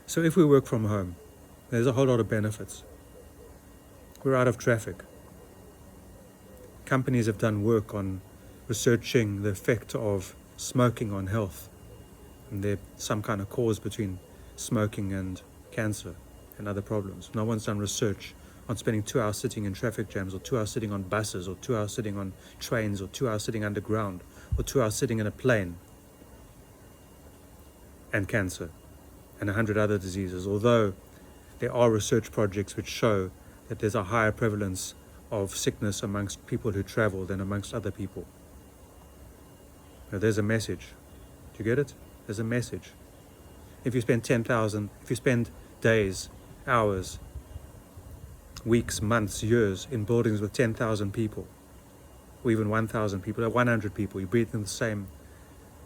So if we work from home, there's a whole lot of benefits. We're out of traffic. Companies have done work on researching the effect of smoking on health. And there's some kind of cause between smoking and cancer and other problems. No one's done research on spending 2 hours sitting in traffic jams, or 2 hours sitting on buses, or 2 hours sitting on trains, or 2 hours sitting underground, or 2 hours sitting in a plane, and cancer and 100 other diseases, although there are research projects which show that there's a higher prevalence of sickness amongst people who travel than amongst other people. Now, there's a message. Do you get it? There's a message. If you spend days, hours, weeks, months, years in buildings with 10,000 people, or even 1,000 people, or 100 people, you breathe in the same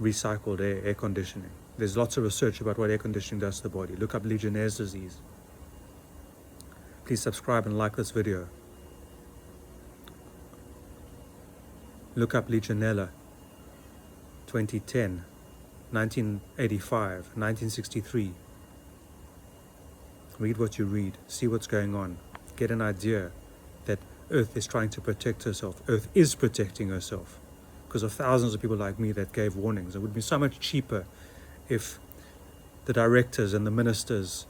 recycled air conditioning. There's lots of research about what air conditioning does to the body. Look up Legionnaire's disease. Please subscribe and like this video. Look up Legionella, 2010, 1985, 1963. Read what you read, see what's going on. Get an idea that Earth is trying to protect herself. Earth is protecting herself because of thousands of people like me that gave warnings. It would be so much cheaper if the directors and the ministers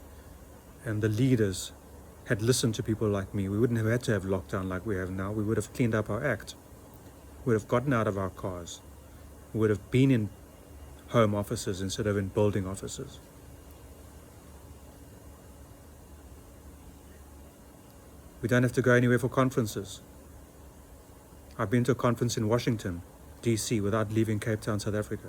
and the leaders had listened to people like me. We wouldn't have had to have lockdown like we have now. We would have cleaned up our act. We would have gotten out of our cars. We would have been in home offices instead of in building offices. We don't have to go anywhere for conferences. I've been to a conference in Washington, D.C. without leaving Cape Town, South Africa.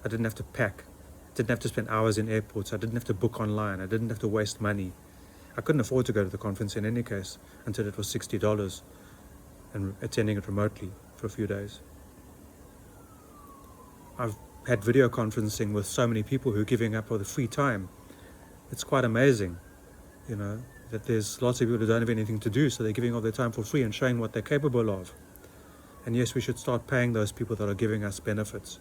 I didn't have to pack. I didn't have to spend hours in airports. I didn't have to book online. I didn't have to waste money. I couldn't afford to go to the conference in any case until it was $60 and attending it remotely for a few days. I've had video conferencing with so many people who are giving up all the free time. It's quite amazing, that there's lots of people who don't have anything to do, so they're giving all their time for free and showing what they're capable of. And yes, we should start paying those people that are giving us benefits.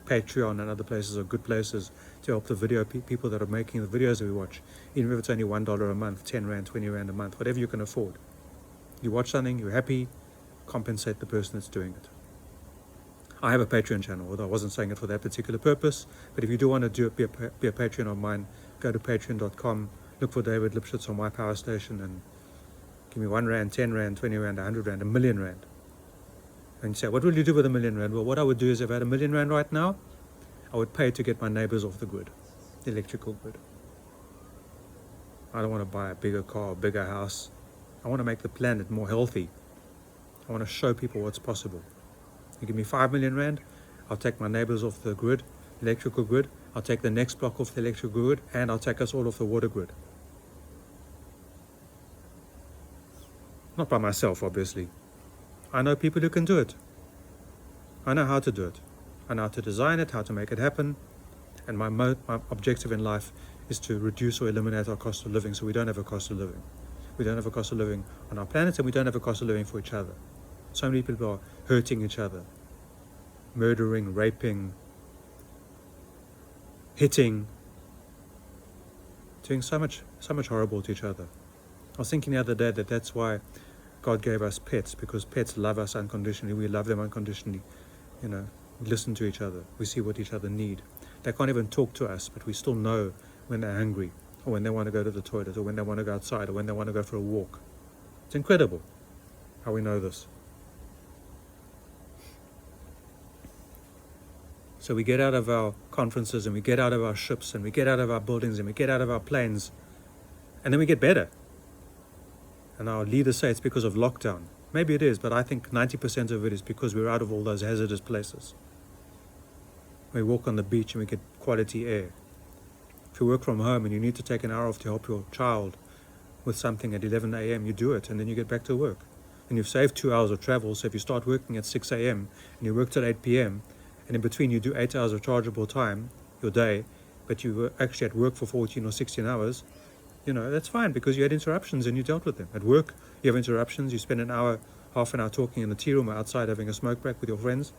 Patreon and other places are good places to help the video people that are making the videos that we watch, even if it's only $1 a month, 10 Rand, 20 Rand a month, whatever you can afford. You watch something, you're happy, compensate the person that's doing it. I have a Patreon channel, although I wasn't saying it for that particular purpose, but if you do want to be a Patreon of mine, go to patreon.com, look for David Lipschitz on my power station and give me 1 Rand, 10 Rand, 20 Rand, 100 Rand, $1 million. And you say, what will you do with $1 million? Well, what I would do is if I had $1 million right now, I would pay to get my neighbors off the grid, the electrical grid. I don't want to buy a bigger car, a bigger house. I want to make the planet more healthy. I want to show people what's possible. You give me 5 million Rand, I'll take my neighbors off the grid, electrical grid. I'll take the next block off the electrical grid, and I'll take us all off the water grid. Not by myself, obviously. I know people who can do it. I know how to do it. I know how to design it, how to make it happen. And my objective in life is to reduce or eliminate our cost of living so we don't have a cost of living. We don't have a cost of living on our planet, and we don't have a cost of living for each other. So many people are hurting each other, murdering, raping, hitting, doing so much horrible to each other. I was thinking the other day that that's why God gave us pets, because pets love us unconditionally. We love them unconditionally. We listen to each other. We see what each other need. They can't even talk to us, but we still know when they're hungry, or when they want to go to the toilet, or when they want to go outside, or when they want to go for a walk. It's incredible how we know this. So we get out of our conferences, and we get out of our ships, and we get out of our buildings, and we get out of our planes, and then we get better. And our leaders say it's because of lockdown. Maybe it is, but I think 90% of it is because we're out of all those hazardous places. We walk on the beach and we get quality air. If you work from home and you need to take an hour off to help your child with something at 11 a.m., you do it, and then you get back to work. And you've saved 2 hours of travel, so if you start working at 6 a.m. and you work till 8 p.m., and in between you do 8 hours of chargeable time, your day, but you were actually at work for 14 or 16 hours, that's fine, because you had interruptions and you dealt with them. At work, you have interruptions, you spend half an hour talking in the tea room or outside having a smoke break with your friends.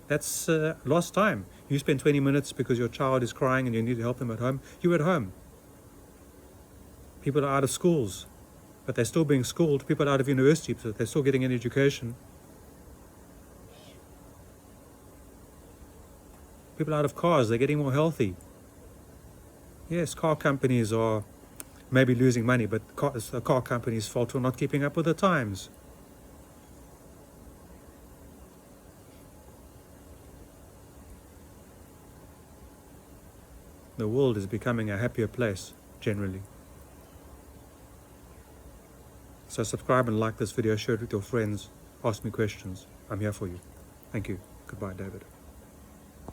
That's lost time. You spend 20 minutes because your child is crying and you need to help them at home. You're at home. People are out of schools, but they're still being schooled. People are out of university, but they're still getting an education. People are out of cars, they're getting more healthy. Yes, car companies are maybe losing money, but it's the car companies' fault for not keeping up with the times. The world is becoming a happier place, generally. So subscribe and like this video, share it with your friends, ask me questions. I'm here for you. Thank you. Goodbye, David.